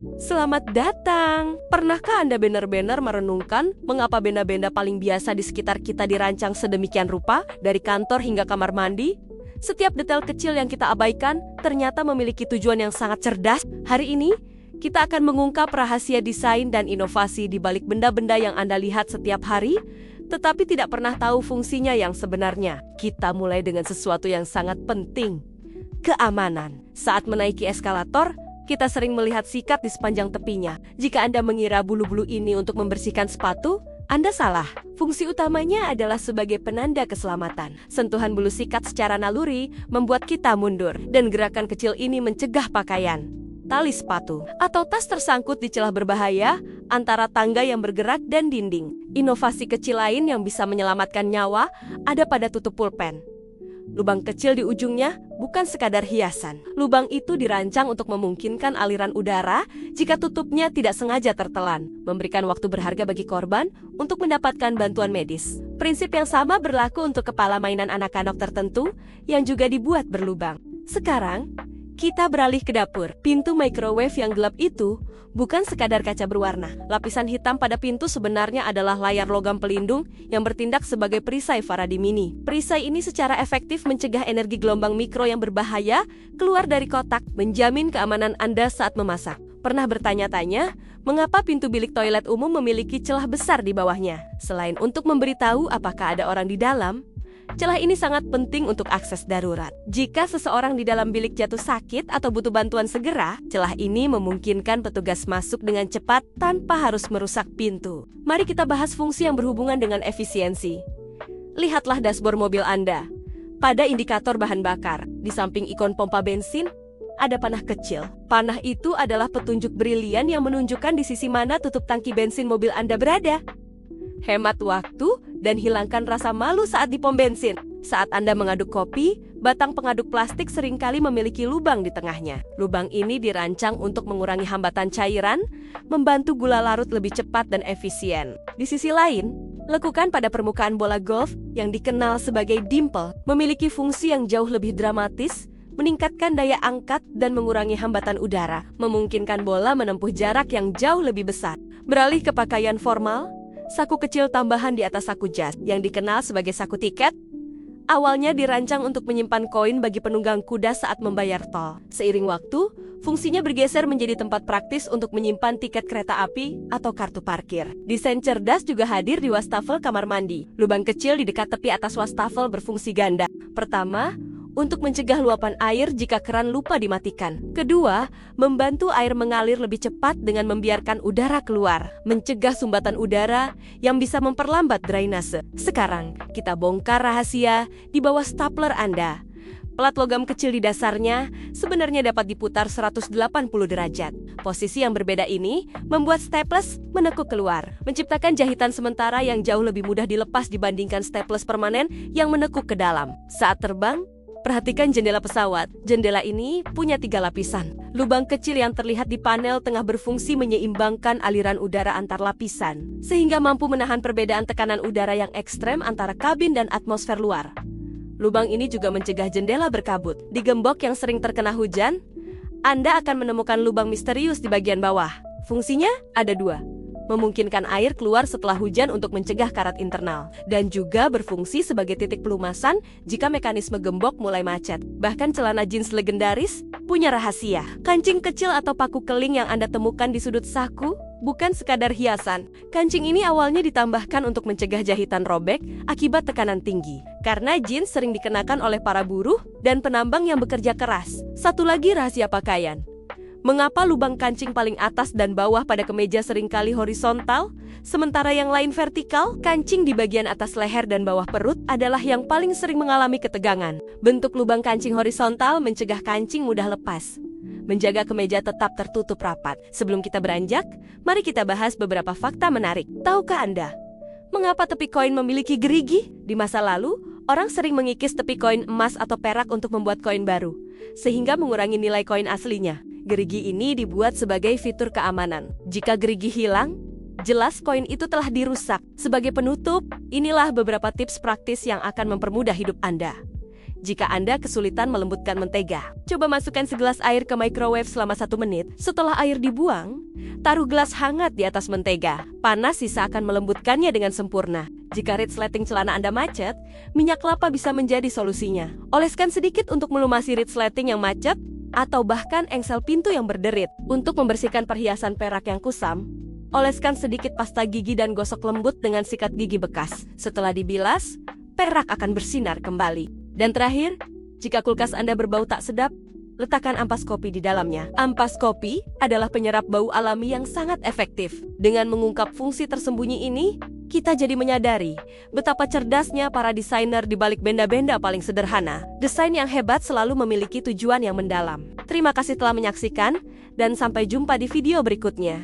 Selamat datang! Pernahkah Anda benar-benar merenungkan mengapa benda-benda paling biasa di sekitar kita dirancang sedemikian rupa, dari kantor hingga kamar mandi? Setiap detail kecil yang kita abaikan ternyata memiliki tujuan yang sangat cerdas. Hari ini, kita akan mengungkap rahasia desain dan inovasi di balik benda-benda yang Anda lihat setiap hari, tetapi tidak pernah tahu fungsinya yang sebenarnya. Kita mulai dengan sesuatu yang sangat penting, keamanan. Saat menaiki eskalator, kita sering melihat sikat di sepanjang tepinya. Jika Anda mengira bulu-bulu ini untuk membersihkan sepatu, Anda salah. Fungsi utamanya adalah sebagai penanda keselamatan. Sentuhan bulu sikat secara naluri membuat kita mundur, dan gerakan kecil ini mencegah pakaian, tali sepatu, atau tas tersangkut di celah berbahaya antara tangga yang bergerak dan dinding. Inovasi kecil lain yang bisa menyelamatkan nyawa ada pada tutup pulpen. Lubang kecil di ujungnya bukan sekadar hiasan. Lubang itu dirancang untuk memungkinkan aliran udara jika tutupnya tidak sengaja tertelan, memberikan waktu berharga bagi korban untuk mendapatkan bantuan medis. Prinsip yang sama berlaku untuk kepala mainan anak-anak tertentu yang juga dibuat berlubang. Sekarang, kita beralih ke dapur. Pintu microwave yang gelap itu bukan sekadar kaca berwarna. Lapisan hitam pada pintu sebenarnya adalah layar logam pelindung yang bertindak sebagai perisai Faraday mini. Perisai ini secara efektif mencegah energi gelombang mikro yang berbahaya keluar dari kotak, menjamin keamanan Anda saat memasak. Pernah bertanya-tanya, mengapa pintu bilik toilet umum memiliki celah besar di bawahnya? Selain untuk memberitahu apakah ada orang di dalam, celah ini sangat penting untuk akses darurat. Jika seseorang di dalam bilik jatuh sakit atau butuh bantuan segera, celah ini memungkinkan petugas masuk dengan cepat tanpa harus merusak pintu. Mari kita bahas fungsi yang berhubungan dengan efisiensi. Lihatlah dashboard mobil Anda. Pada indikator bahan bakar, di samping ikon pompa bensin, ada panah kecil. Panah itu adalah petunjuk brilian yang menunjukkan di sisi mana tutup tangki bensin mobil Anda berada. Hemat waktu dan hilangkan rasa malu saat di pom bensin. Saat Anda mengaduk kopi, batang pengaduk plastik seringkali memiliki lubang di tengahnya. Lubang ini dirancang untuk mengurangi hambatan cairan, membantu gula larut lebih cepat dan efisien. Di sisi lain, lekukan pada permukaan bola golf yang dikenal sebagai dimple memiliki fungsi yang jauh lebih dramatis, meningkatkan daya angkat dan mengurangi hambatan udara, memungkinkan bola menempuh jarak yang jauh lebih besar. Beralih ke pakaian formal, saku kecil tambahan di atas saku jas, yang dikenal sebagai saku tiket, awalnya dirancang untuk menyimpan koin bagi penunggang kuda saat membayar tol. Seiring waktu, fungsinya bergeser menjadi tempat praktis untuk menyimpan tiket kereta api atau kartu parkir. Desain cerdas juga hadir di wastafel kamar mandi. Lubang kecil di dekat tepi atas wastafel berfungsi ganda. Pertama, untuk mencegah luapan air jika keran lupa dimatikan. Kedua, membantu air mengalir lebih cepat dengan membiarkan udara keluar, mencegah sumbatan udara yang bisa memperlambat drainase. Sekarang, kita bongkar rahasia di bawah stapler Anda. Plat logam kecil di dasarnya sebenarnya dapat diputar 180 derajat. Posisi yang berbeda ini membuat staples menekuk keluar, menciptakan jahitan sementara yang jauh lebih mudah dilepas dibandingkan staples permanen yang menekuk ke dalam. Saat terbang, perhatikan jendela pesawat. Jendela ini punya 3 lapisan. Lubang kecil yang terlihat di panel tengah berfungsi menyeimbangkan aliran udara antar lapisan, sehingga mampu menahan perbedaan tekanan udara yang ekstrem antara kabin dan atmosfer luar. Lubang ini juga mencegah jendela berkabut. Di gembok yang sering terkena hujan, Anda akan menemukan lubang misterius di bagian bawah. Fungsinya ada 2. Memungkinkan air keluar setelah hujan untuk mencegah karat internal, dan juga berfungsi sebagai titik pelumasan jika mekanisme gembok mulai macet. Bahkan celana jeans legendaris punya rahasia. Kancing kecil atau paku keling yang Anda temukan di sudut saku bukan sekadar hiasan. Kancing ini awalnya ditambahkan untuk mencegah jahitan robek akibat tekanan tinggi, karena jeans sering dikenakan oleh para buruh dan penambang yang bekerja keras. Satu lagi rahasia pakaian. Mengapa lubang kancing paling atas dan bawah pada kemeja seringkali horizontal, sementara yang lain vertikal? Kancing di bagian atas leher dan bawah perut adalah yang paling sering mengalami ketegangan. Bentuk lubang kancing horizontal mencegah kancing mudah lepas, menjaga kemeja tetap tertutup rapat. Sebelum kita beranjak, mari kita bahas beberapa fakta menarik. Tahukah Anda, mengapa tepi koin memiliki gerigi? Di masa lalu, orang sering mengikis tepi koin emas atau perak untuk membuat koin baru, sehingga mengurangi nilai koin aslinya. Gerigi ini dibuat sebagai fitur keamanan. Jika gerigi hilang, jelas koin itu telah dirusak. Sebagai penutup, inilah beberapa tips praktis yang akan mempermudah hidup Anda. jika Anda kesulitan melembutkan mentega. Coba masukkan segelas air ke microwave selama 1 menit. Setelah air dibuang, taruh gelas hangat di atas mentega. Panas sisa akan melembutkannya dengan sempurna. Jika resleting celana Anda macet, minyak kelapa bisa menjadi solusinya. Oleskan sedikit untuk melumasi resleting yang macet, atau bahkan engsel pintu yang berderit. Untuk membersihkan perhiasan perak yang kusam, oleskan sedikit pasta gigi dan gosok lembut dengan sikat gigi bekas. Setelah dibilas, perak akan bersinar kembali. Dan terakhir, jika kulkas Anda berbau tak sedap, letakkan ampas kopi di dalamnya. Ampas kopi adalah penyerap bau alami yang sangat efektif. Dengan mengungkap fungsi tersembunyi ini, kita jadi menyadari betapa cerdasnya para desainer di balik benda-benda paling sederhana. Desain yang hebat selalu memiliki tujuan yang mendalam. Terima kasih telah menyaksikan, dan sampai jumpa di video berikutnya.